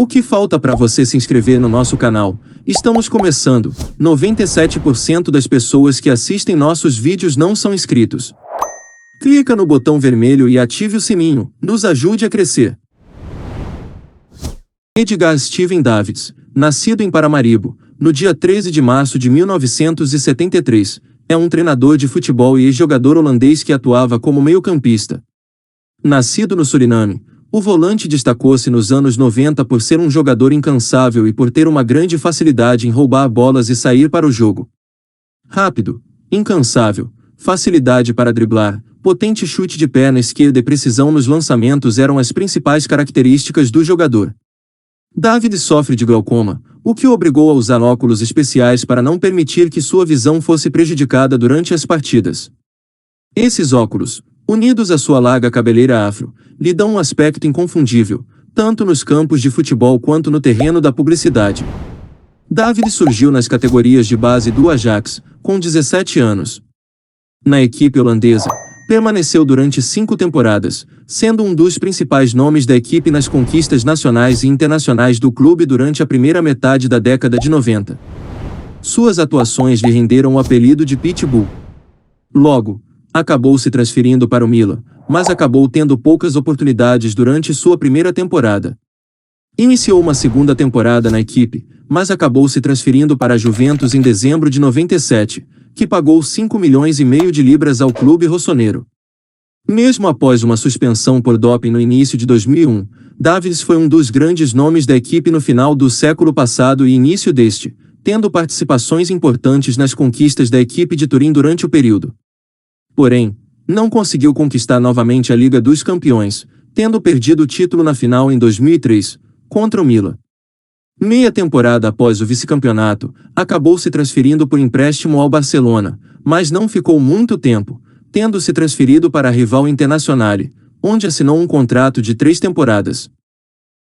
O que falta para você se inscrever no nosso canal? Estamos começando. 97% das pessoas que assistem nossos vídeos não são inscritos. Clica no botão vermelho e ative o sininho. Nos ajude a crescer. Edgar Steven Davids, nascido em Paramaribo, no dia 13 de março de 1973, é um treinador de futebol e ex-jogador holandês que atuava como meio-campista. Nascido no Suriname, o volante destacou-se nos anos 90 por ser um jogador incansável e por ter uma grande facilidade em roubar bolas e sair para o jogo. Rápido, incansável, facilidade para driblar, potente chute de perna esquerda e precisão nos lançamentos eram as principais características do jogador. Davids sofre de glaucoma, o que o obrigou a usar óculos especiais para não permitir que sua visão fosse prejudicada durante as partidas. Esses óculos, unidos à sua larga cabeleira afro, lhe dão um aspecto inconfundível, tanto nos campos de futebol quanto no terreno da publicidade. Davids surgiu nas categorias de base do Ajax, com 17 anos. Na equipe holandesa, permaneceu durante 5 temporadas, sendo um dos principais nomes da equipe nas conquistas nacionais e internacionais do clube durante a primeira metade da década de 90. Suas atuações lhe renderam o apelido de Pitbull. Logo, acabou se transferindo para o Milan, mas acabou tendo poucas oportunidades durante sua primeira temporada. Iniciou uma segunda temporada na equipe, mas acabou se transferindo para a Juventus em dezembro de 97, que pagou 5,5 milhões de libras ao clube rossoneiro. Mesmo após uma suspensão por doping no início de 2001, Davids foi um dos grandes nomes da equipe no final do século passado e início deste, tendo participações importantes nas conquistas da equipe de Turim durante o período. Porém, não conseguiu conquistar novamente a Liga dos Campeões, tendo perdido o título na final em 2003, contra o Milan. Meia temporada após o vice-campeonato, acabou se transferindo por empréstimo ao Barcelona, mas não ficou muito tempo, tendo se transferido para a rival Internazionale, onde assinou um contrato de 3 temporadas.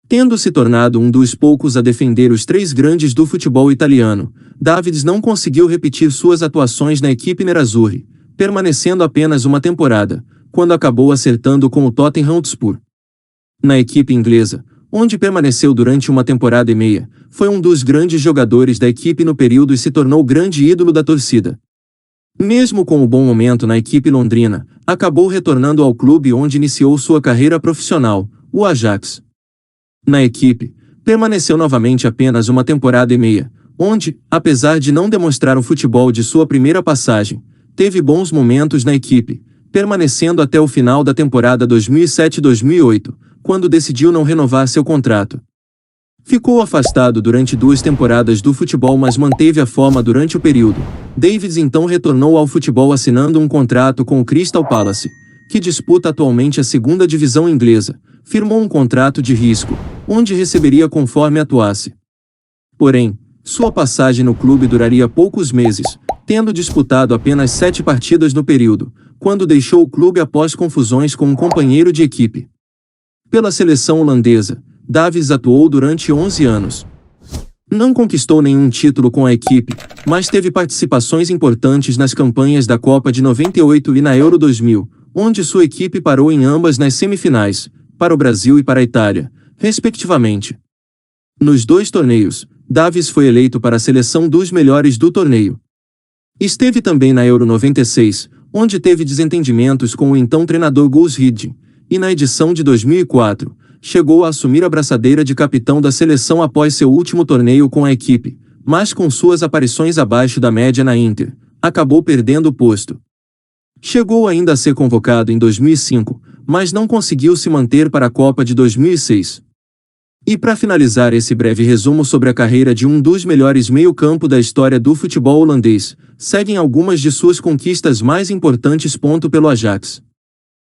Tendo se tornado um dos poucos a defender os 3 grandes do futebol italiano, Davids não conseguiu repetir suas atuações na equipe nerazzurri, permanecendo apenas uma temporada, quando acabou acertando com o Tottenham Hotspur. Na equipe inglesa, onde permaneceu durante uma temporada e meia, foi um dos grandes jogadores da equipe no período e se tornou grande ídolo da torcida. Mesmo com o bom momento na equipe londrina, acabou retornando ao clube onde iniciou sua carreira profissional, o Ajax. Na equipe, permaneceu novamente apenas uma temporada e meia, onde, apesar de não demonstrar o futebol de sua primeira passagem, teve bons momentos na equipe, permanecendo até o final da temporada 2007-2008, quando decidiu não renovar seu contrato. Ficou afastado durante 2 temporadas do futebol, mas manteve a forma durante o período. Davids então retornou ao futebol assinando um contrato com o Crystal Palace, que disputa atualmente a 2ª divisão inglesa. Firmou um contrato de risco, onde receberia conforme atuasse. Porém, sua passagem no clube duraria poucos meses, tendo disputado apenas 7 partidas no período, quando deixou o clube após confusões com um companheiro de equipe. Pela seleção holandesa, Davids atuou durante 11 anos. Não conquistou nenhum título com a equipe, mas teve participações importantes nas campanhas da Copa de 98 e na Euro 2000, onde sua equipe parou em ambas nas semifinais, para o Brasil e para a Itália, respectivamente. Nos 2 torneios, Davids foi eleito para a seleção dos melhores do torneio. Esteve também na Euro 96, onde teve desentendimentos com o então treinador Guus Hiddink, e na edição de 2004, chegou a assumir a braçadeira de capitão da seleção após seu último torneio com a equipe, mas com suas aparições abaixo da média na Inter, acabou perdendo o posto. Chegou ainda a ser convocado em 2005, mas não conseguiu se manter para a Copa de 2006. E para finalizar esse breve resumo sobre a carreira de um dos melhores meio-campo da história do futebol holandês, seguem algumas de suas conquistas mais importantes. Pelo Ajax.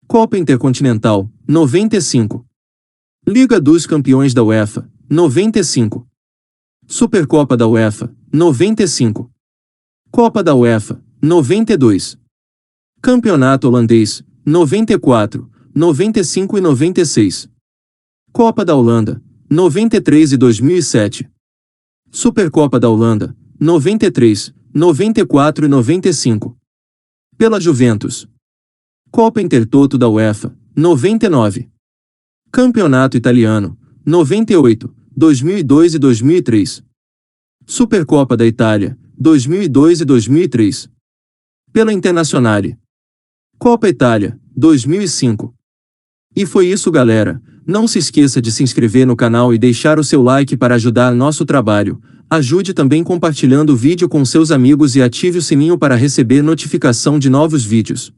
Copa Intercontinental, 95. Liga dos Campeões da UEFA, 95. Supercopa da UEFA, 95. Copa da UEFA, 92. Campeonato Holandês, 94, 95 e 96. Copa da Holanda, 93 e 2007. Supercopa da Holanda, 93, 94 e 95. Pela Juventus. Copa Intertoto da UEFA, 99. Campeonato Italiano, 98, 2002 e 2003. Supercopa da Itália, 2002 e 2003. Pela Internazionale. Copa Itália, 2005. E foi isso, galera. Não se esqueça de se inscrever no canal e deixar o seu like para ajudar nosso trabalho. Ajude também compartilhando o vídeo com seus amigos e ative o sininho para receber notificação de novos vídeos.